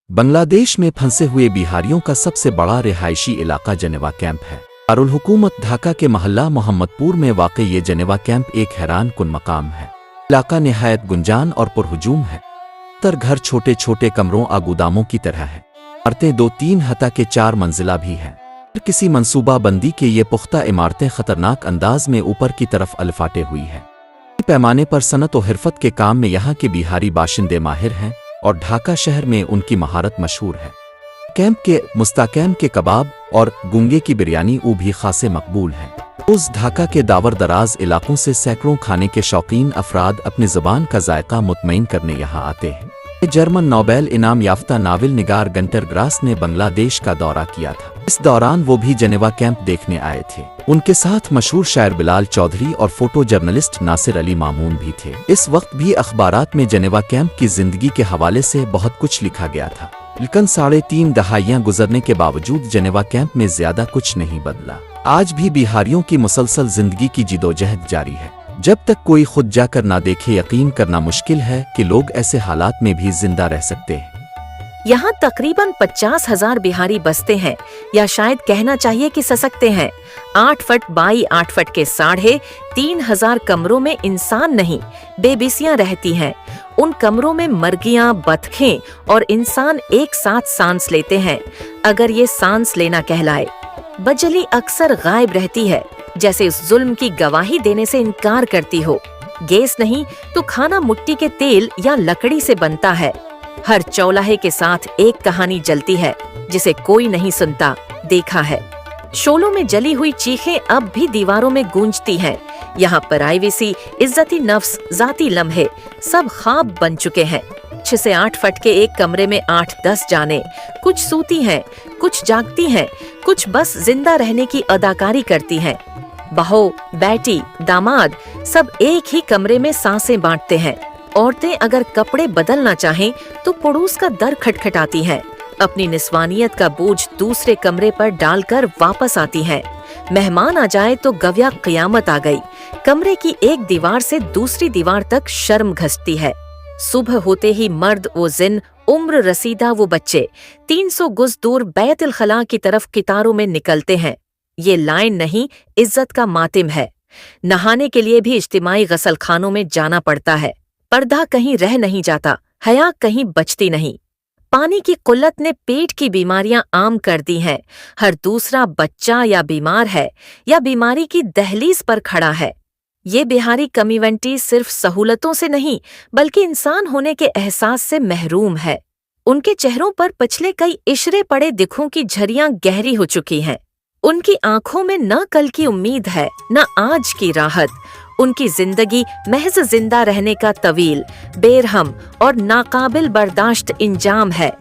बांग्लादेश में फंसे हुए बिहारियों का सबसे बड़ा रिहायशी इलाका जनेवा कैंप है। दारुल हुकूमत ढाका के मोहल्ला मोहम्मदपुर में वाक़ ये जनेवा कैंप एक हैरान कुन मकाम है। इलाका निहायत गुंजान और पुरहुजूम है। तर घर छोटे छोटे कमरों आगुदामों की तरह है। इमारतें 2-3 हता के 4 मंजिला भी हैं। किसी मंसूबा बंदी के ये पुख्ता इमारतें खतरनाक अंदाज में ऊपर की तरफ अलफाटे हुई है। पैमाने पर सनत और हिरफत के काम में यहाँ के बिहारी बाशिंदे माहिर हैं और ढाका शहर में उनकी महारत मशहूर है। कैंप के मुस्ताकैम के कबाब और गुंगे की बिरयानी भी खासे मकबूल हैं। उस ढाका के दावर दराज इलाकों से सैकड़ों खाने के शौकीन अफराद अपनी ज़ुबान का जायका मुतमईन करने यहाँ आते हैं। जर्मन नोबेल इनाम याफ्ता नावल निगार गंटर ग्रास ने बांग्लादेश का दौरा किया था। इस दौरान वो भी जनेवा कैंप देखने आए थे। उनके साथ मशहूर शायर बिलाल चौधरी और फोटो जर्नलिस्ट नासिर अली मामून भी थे। इस वक्त भी अखबारात में जनेवा कैंप की जिंदगी के हवाले से बहुत कुछ लिखा गया था, लेकिन 3.5 दहाइयां गुजरने के बावजूद जनेवा कैंप में ज्यादा कुछ नहीं बदला। आज भी बिहारियों की मुसलसल जिंदगी की जिदोजहद जारी है। जब तक कोई खुद जाकर ना देखे यकीन करना मुश्किल है कि लोग ऐसे हालात में भी जिंदा रह सकते हैं। यहाँ तकरीबन 50,000 बिहारी बसते हैं, या शायद कहना चाहिए कि ससकते हैं। 8 फट बाई 8 फट के 3,500 कमरों में इंसान नहीं, बेबिसियां रहती हैं। उन कमरों में मर्गियां, बतखें और इंसान एक साथ सांस लेते हैं, अगर ये सांस लेना कहलाए। बजली अक्सर गायब रहती है, जैसे उस जुल्म की गवाही देने से इनकार करती हो। गैस नहीं तो खाना मिट्टी के तेल या लकड़ी से बनता है। हर चौलाहे के साथ एक कहानी जलती है जिसे कोई नहीं सुनता, देखा है। शोलों में जली हुई चीखें अब भी दीवारों में गूंजती हैं। यहाँ प्राइवेसी, इज्जती नफ्स, जाती लम्हे सब ख्वाब बन चुके हैं। 6 से 8 फट के एक कमरे में 8-10 जाने, कुछ सूती हैं, कुछ जागती हैं, कुछ बस जिंदा रहने की अदाकारी करती हैं। बहू, बेटी, दामाद सब एक ही कमरे में सांसें बांटते हैं। औरतें अगर कपड़े बदलना चाहें तो पड़ोस का दर खटखटाती हैं। अपनी निस्वानियत का बोझ दूसरे कमरे पर डालकर वापस आती हैं। मेहमान आ जाए तो गव्या क़यामत आ गई। कमरे की एक दीवार से दूसरी दीवार तक शर्म घसती है। सुबह होते ही मर्द वो जिन, उम्र रसीदा वो बच्चे 300 गुज दूर बैतुल खला की तरफ कितारों में निकलते हैं। ये लाइन नहीं, इज्जत का मातिम है। नहाने के लिए भी इज्तिमाई गसल खानों में जाना पड़ता है। पर्दा कहीं रह नहीं जाता, हया कहीं बचती नहीं। पानी की कुल्लत ने पेट की बीमारियां आम कर दी हैं। हर दूसरा बच्चा या बीमार है या बीमारी की दहलीज पर खड़ा है। ये बिहारी कम्युनिटी सिर्फ सहूलतों से नहीं बल्कि इंसान होने के एहसास से महरूम है। उनके चेहरों पर पिछले कई इशरे पड़े दिखों की झरियां गहरी हो चुकी हैं। उनकी आंखों में न कल की उम्मीद है न आज की राहत। उनकी जिंदगी महज जिंदा रहने का तवील, बेरहम और नाकाबिल बर्दाश्त इंजाम है।